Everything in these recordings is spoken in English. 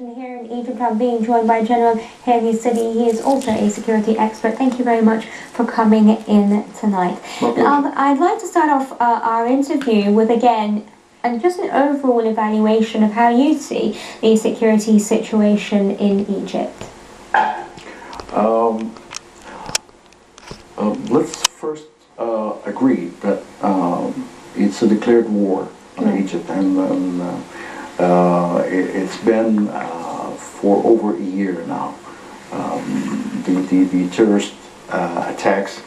situation here in Egypt. I'm being joined by General Hani. He is also a security expert. Thank you very much for coming in tonight. I'd like to start off our interview with, again, and just an overall evaluation of how you see the security situation in Egypt. Let's first agree that it's a declared war on Egypt, and it's been for over a year now. The terrorist attacks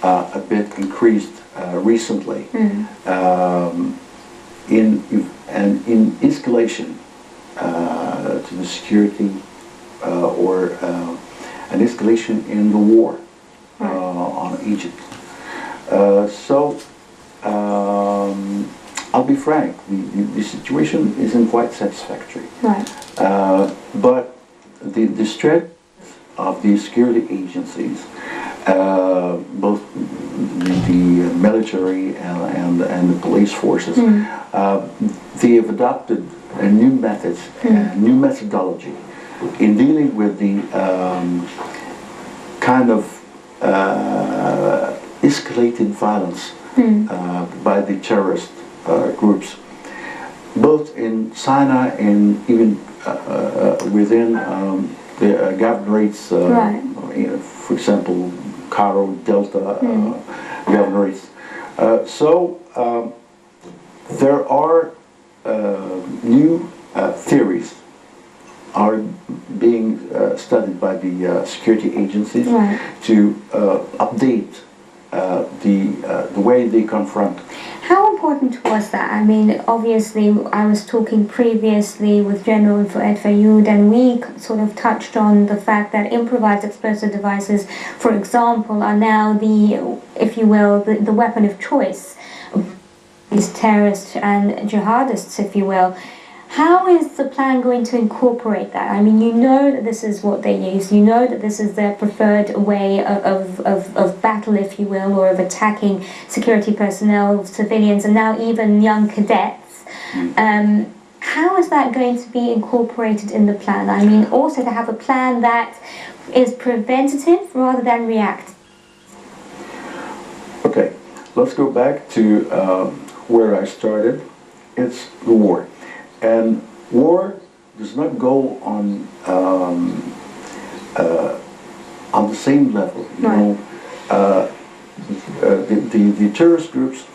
a bit increased recently. In escalation to the security or an escalation in the war on Egypt. I'll be frank, the situation isn't quite satisfactory. But the strength of the security agencies, both the military and the police forces, they have adopted a new methods, new methodology in dealing with the kind of escalated violence by the terrorist groups, both in Sinai and even within the governorates, for example, Cairo, Delta governorates. There are new theories are being studied by the security agencies to update the way they confront. How important was that? I mean, obviously, I was talking previously with General Fayoud, and we sort of touched on the fact that improvised explosive devices, for example, are now the, if you will, the weapon of choice of these terrorists and jihadists, if you will. How is the plan going to incorporate that? I mean, you know that this is what they use. You know that this is their preferred way of battle, if you will, or of attacking security personnel, civilians, and now even young cadets. How is that going to be incorporated in the plan? I mean, also to have a plan that is preventative rather than reactive. Okay, let's go back to where I started. It's the war. And war does not go on the same level. You know, the terrorist groups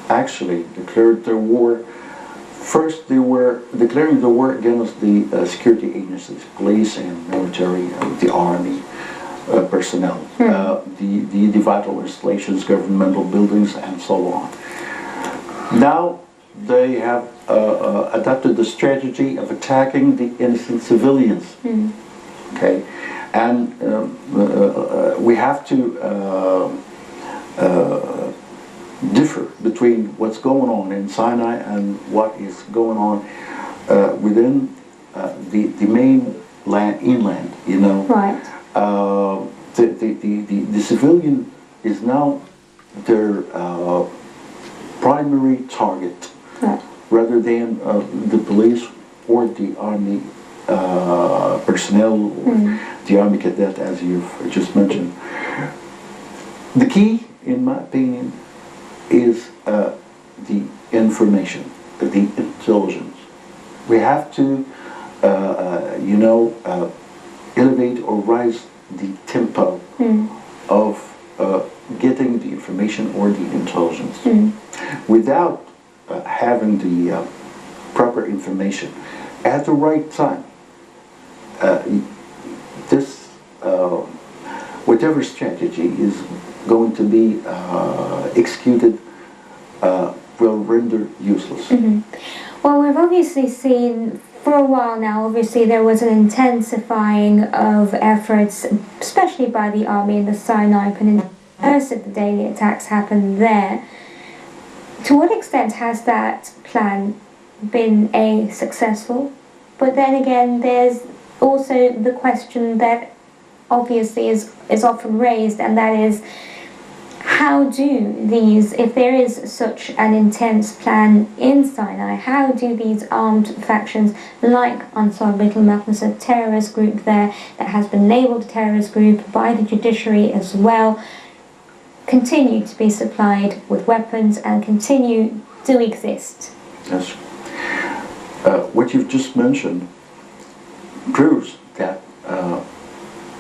actually declared their war. First, they were declaring the war against the security agencies, police and military, the army personnel, the vital installations, governmental buildings, and so on. Now they have adopted the strategy of attacking the innocent civilians. Okay, and we have to differ between what's going on in Sinai and what is going on within the main inland. You know, the civilian is now their primary target. Rather than the police or the army personnel or the army cadet, as you've just mentioned. The key, in my opinion, is the information, the intelligence. We have to, elevate or rise the tempo of getting the information or the intelligence. Without having the proper information at the right time, this whatever strategy is going to be executed will render useless. Well, we've obviously seen for a while now, obviously there was an intensifying of efforts, especially by the army in the Sinai Peninsula. Most of the daily attacks happened there. To what extent has that plan been successful? But then again, there's also the question that obviously is often raised, and that is, how do these, if there is such an intense plan in Sinai, how do these armed factions like Ansar Bait al-Maqdis, a terrorist group there that has been labelled a terrorist group by the judiciary as well, continue to be supplied with weapons and continue to exist? Yes. What you've just mentioned proves that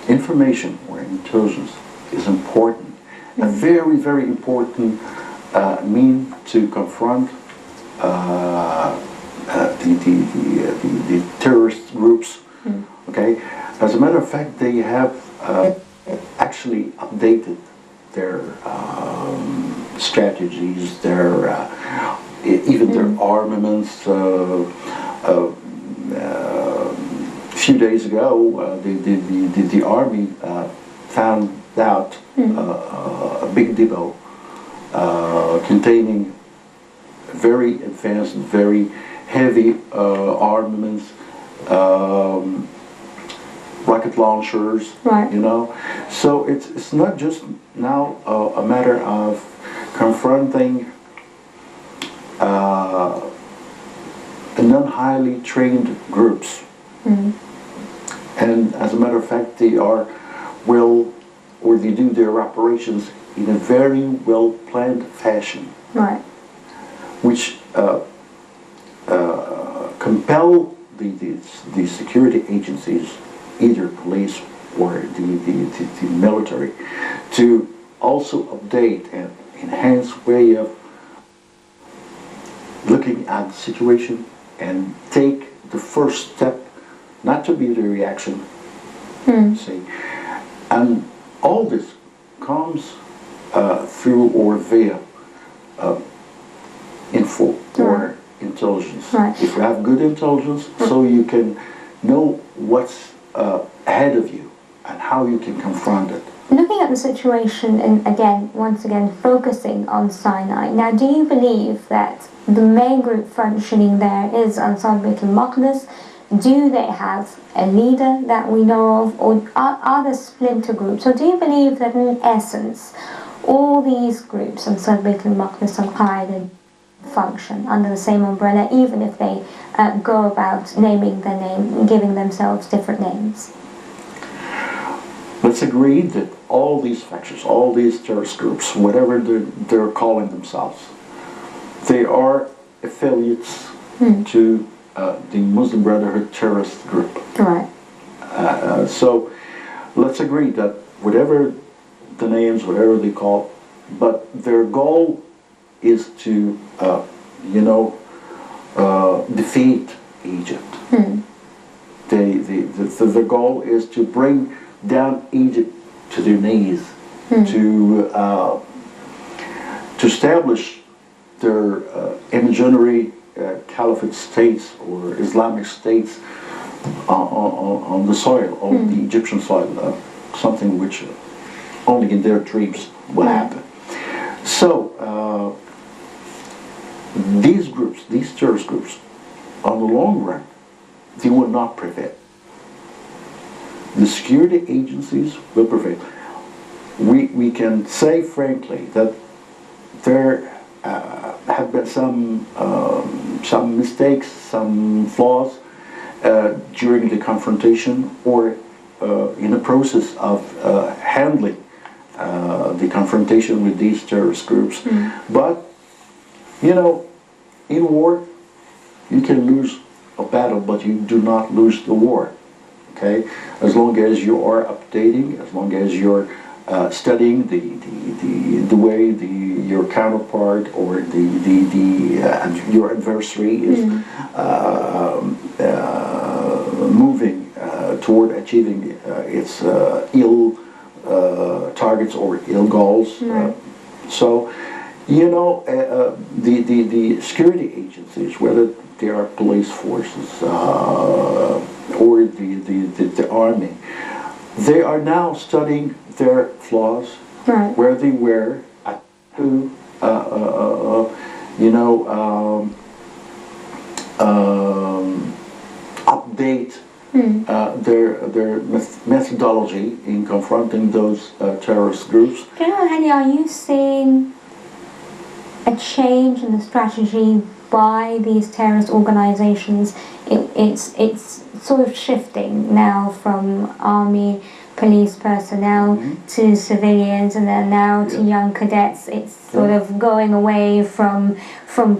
information or intelligence is important. A very, very important mean to confront the terrorist groups. Okay, as a matter of fact, they have actually updated their strategies, their even their armaments. A few days ago, the army found out a big depot containing very advanced, very heavy armaments, rocket launchers, right. You know. So it's not just now a matter of confronting non-highly trained groups. And as a matter of fact, they they do their operations in a very well-planned fashion, right. Which compel the security agencies, either police or the military, to also update and enhance way of looking at the situation and take the first step, not to be the reaction. See, and all this comes through or via info or intelligence. Right. If you have good intelligence, so you can know what's ahead of you and how you can confront it. Looking at the situation, and once again, focusing on Sinai, now do you believe that the main group functioning there is Ansar Bait al-Maqdis? Do they have a leader that we know of, or are there splinter groups? Or do you believe that in essence, all these groups, Ansar Bait al-Maqdis, Al-Qaeda, function under the same umbrella, even if they go about naming their name, giving themselves different names? Let's agree that all these factions, all these terrorist groups, whatever they're calling themselves, they are affiliates to the Muslim Brotherhood terrorist group. Right. So let's agree that whatever the names, whatever they call, but their goal is to, defeat Egypt. The goal is to bring down Egypt to their knees, to establish their imaginary caliphate states or Islamic states on the soil, on the Egyptian soil, something which only in their dreams will happen. So these groups, these terrorist groups, on the long run, they will not prevail. The security agencies will prevail. We can say frankly that there have been some mistakes, some flaws during the confrontation or in the process of handling the confrontation with these terrorist groups. But, in war, you can lose a battle, but you do not lose the war. Okay, as long as you are updating, as long as you're studying the way your counterpart or your adversary is moving toward achieving its ill targets or ill goals. So, the security agencies, whether they are police forces or the army, they are now studying their flaws, where they were, to update their methodology in confronting those terrorist groups. Do you know, Hani, are you seeing a change in the strategy by these terrorist organizations? It's sort of shifting now from army, police personnel to civilians, and then now to young cadets. It's sort of going away from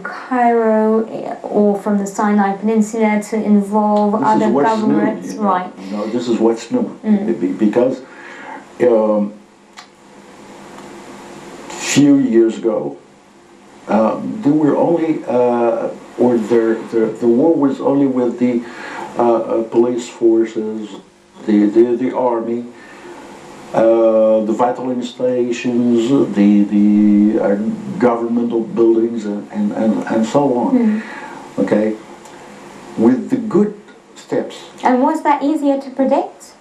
Cairo or from the Sinai Peninsula to involve other governments. New, right. You know, this is what's new. Because few years ago, there were only, the war was only with the police forces, the army, the vital installations, the governmental buildings, and so on. Okay, with the good steps. And was that easier to predict?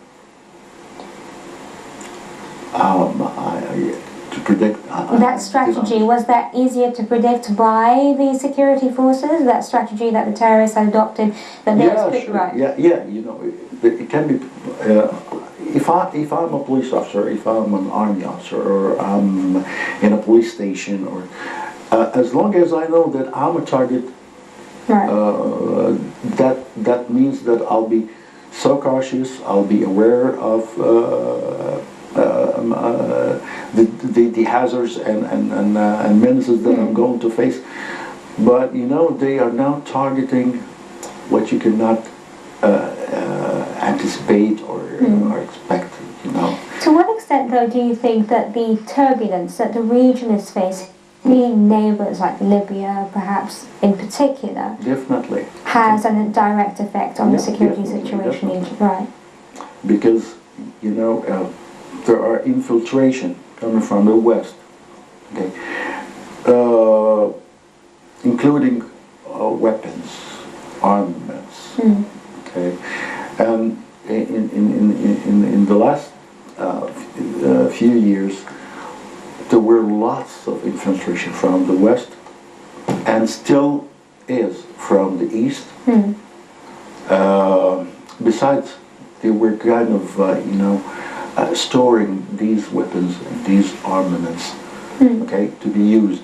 To predict that strategy, was that easier to predict by the security forces? That strategy that the terrorists had adopted, that they were sure. right? Yeah. You know, it can be. If I'm a police officer, if I'm an army officer, or I'm in a police station, or as long as I know that I'm a target, that means that I'll be so cautious. I'll be aware of the hazards and menaces that I'm going to face. But you know, they are now targeting what you cannot anticipate or expect. You know. To what extent, though, do you think that the turbulence that the region is facing, neighbours like Libya, perhaps in particular, definitely has a direct effect on the security situation in Egypt, right? Because you know. There are infiltration coming from the West, okay, including weapons, armaments, okay, and in the last few years, there were lots of infiltration from the West, and still is from the East. Besides, they were kind of storing these weapons, these armaments, okay, to be used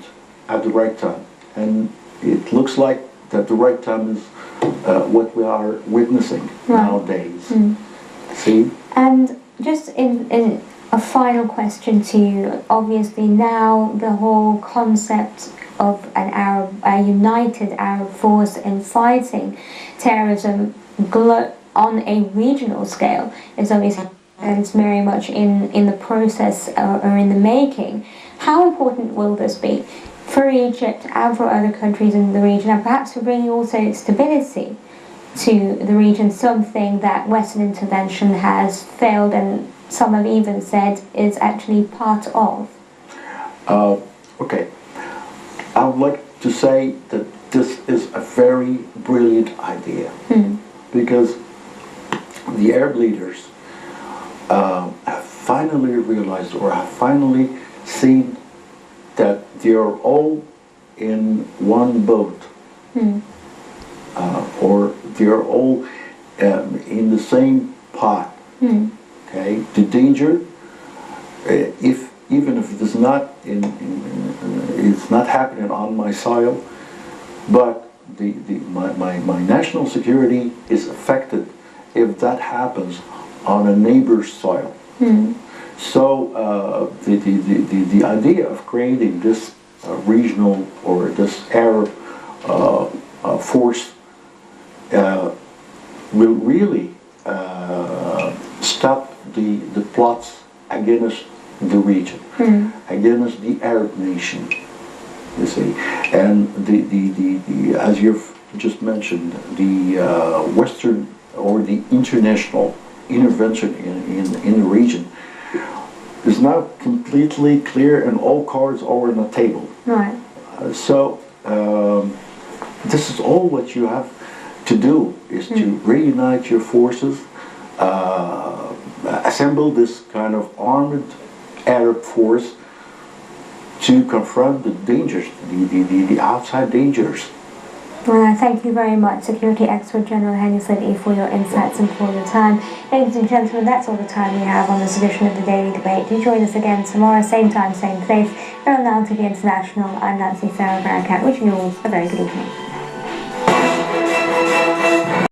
at the right time. And it looks like that the right time is what we are witnessing nowadays. See? And just in a final question to you, obviously now the whole concept of a united Arab force in fighting terrorism on a regional scale is obviously, and it's very much in the process or in the making. How important will this be for Egypt and for other countries in the region, and perhaps for bringing also stability to the region, something that Western intervention has failed and some have even said is actually part of? Okay. I would like to say that this is a very brilliant idea because the Arab leaders have finally realized or have finally seen that they are all in one boat, or they are all in the same pot. Okay, the danger, even if it is not it's not happening on my soil, but my national security is affected if that happens on a neighbor's soil. So the idea of creating this regional or this Arab force will really stop the plots against the region, against the Arab nation, you see. And the as you've just mentioned, the Western or the international intervention in the region is now completely clear and all cards are on the table. Right. So this is all what you have to do, is to reunite your forces, assemble this kind of armed Arab force to confront the dangers, the outside dangers. Thank you very much, Security Expert General Hani Siddiqui, for your insights and for your time. Ladies and gentlemen, that's all the time we have on this edition of the Daily Debate. Do join us again tomorrow, same time, same place. Here on Now TV International, I'm Nancy Sarah Barakat, wishing you all a very good evening.